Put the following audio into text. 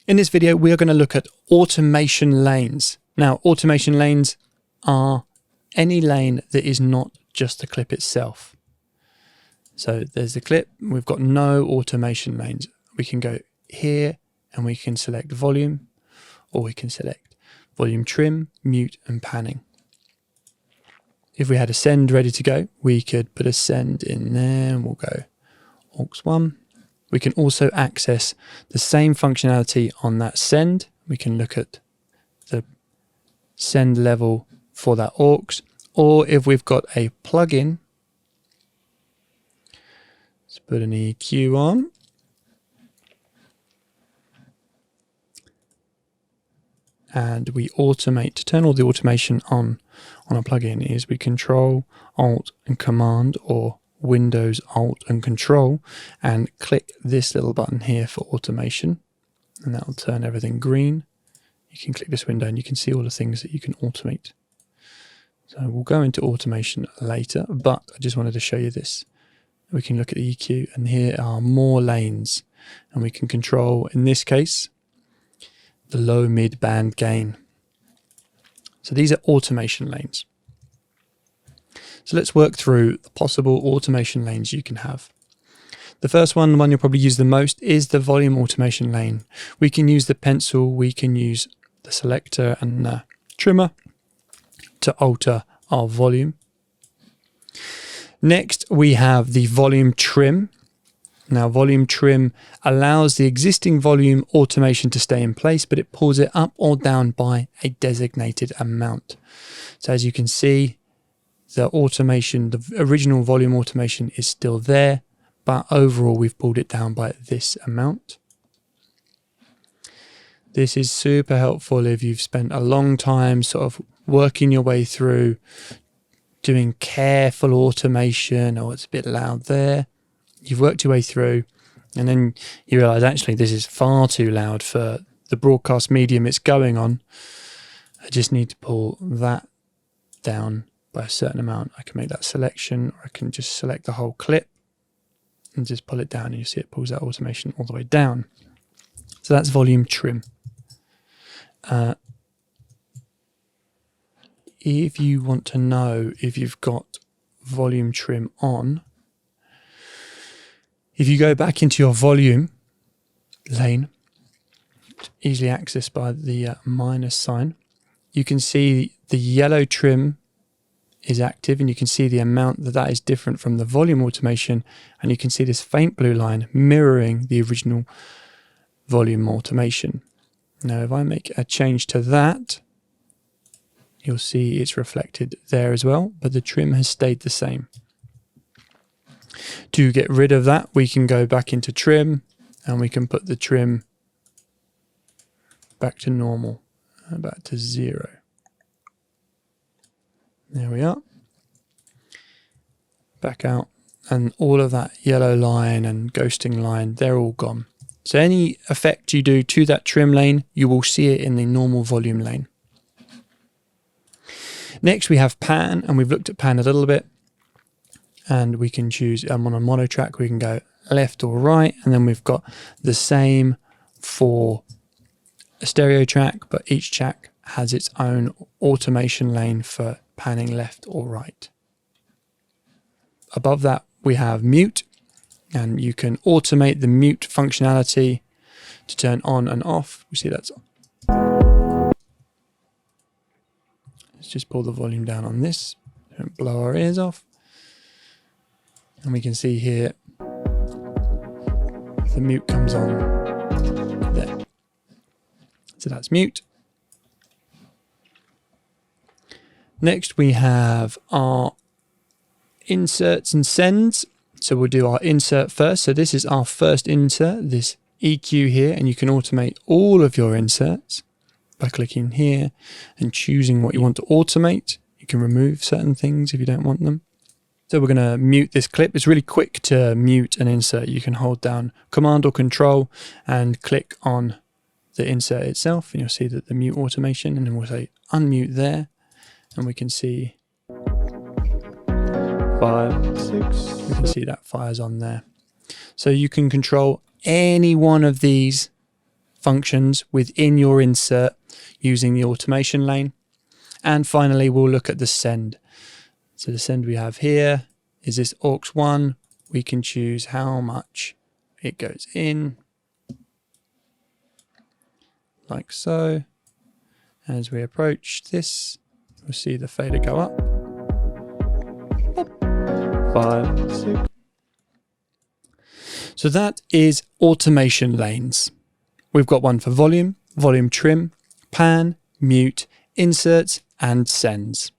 In this video, we are going to look at automation lanes. Now, automation lanes are any lane that is not just the clip itself. So there's the clip, we've got no automation lanes. We can go here and we can select volume, or we can select volume trim, mute and panning. If we had a send ready to go, we could put a send in there and we'll go aux 1. We can also access the same functionality on that send. We can look at the send level for that aux, or if we've got a plugin, let's put an EQ on. And we automate. To turn all the automation on a plugin is we Control, Alt and Command, or Windows, Alt and Control, and click this little button here for automation, and that will turn everything green. You can click this window and you can see all the things that you can automate. So we'll go into automation later, but I just wanted to show you this. We can look at the EQ, and here are more lanes, and we can control, in this case, the low mid band gain. So these are automation lanes. So let's work through the possible automation lanes you can have. The first one, the one you'll probably use the most, is the volume automation lane. We can use the pencil, we can use the selector and the trimmer to alter our volume. Next, we have the volume trim. Now, volume trim allows the existing volume automation to stay in place, but it pulls it up or down by a designated amount. So as you can see, the automation, the original volume automation is still there, but overall we've pulled it down by this amount. This is super helpful if you've spent a long time sort of working your way through doing careful automation, or it's a bit loud there. You've worked your way through and then you realize actually this is far too loud for the broadcast medium it's going on. I just need to pull that down by a certain amount. I can make that selection, or I can just select the whole clip and just pull it down, and you see it pulls that automation all the way down. So that's volume trim. If you want to know if you've got volume trim on, if you go back into your volume lane, easily accessed by the minus sign, you can see the yellow trim is active, and you can see the amount that is different from the volume automation, and you can see this faint blue line mirroring the original volume automation. Now, if I make a change to that, you'll see it's reflected there as well, but the trim has stayed the same. To get rid of that, we can go back into trim and we can put the trim back to normal, back to 0. There we are. Back out, and all of that yellow line and ghosting line, they're all gone. So any effect you do to that trim lane, you will see it in the normal volume lane. Next we have pan, and we've looked at pan a little bit. And we can choose, on a mono track, we can go left or right, and then we've got the same for a stereo track, but each track has its own automation lane for panning left or right. Above that, we have mute, and you can automate the mute functionality to turn on and off. We see that's on. Let's just pull the volume down on this, don't blow our ears off. And we can see here the mute comes on there. So that's mute. Next we have our inserts and sends. So we'll do our insert first. So this is our first insert, this EQ here, and you can automate all of your inserts by clicking here and choosing what you want to automate. You can remove certain things if you don't want them. So we're going to mute this clip. It's really quick to mute an insert. You can hold down Command or Control and click on the insert itself, and you'll see that the mute automation, and then we'll say unmute there, and we can see 5, 6. We can see that fires on there. So you can control any one of these functions within your insert using the automation lane. And finally, we'll look at the send. So the send we have here is this aux1. We can choose how much it goes in, like so. As we approach this, we'll see the fader go up. 5, 6. So that is automation lanes. We've got one for volume, volume trim, pan, mute, inserts, and sends.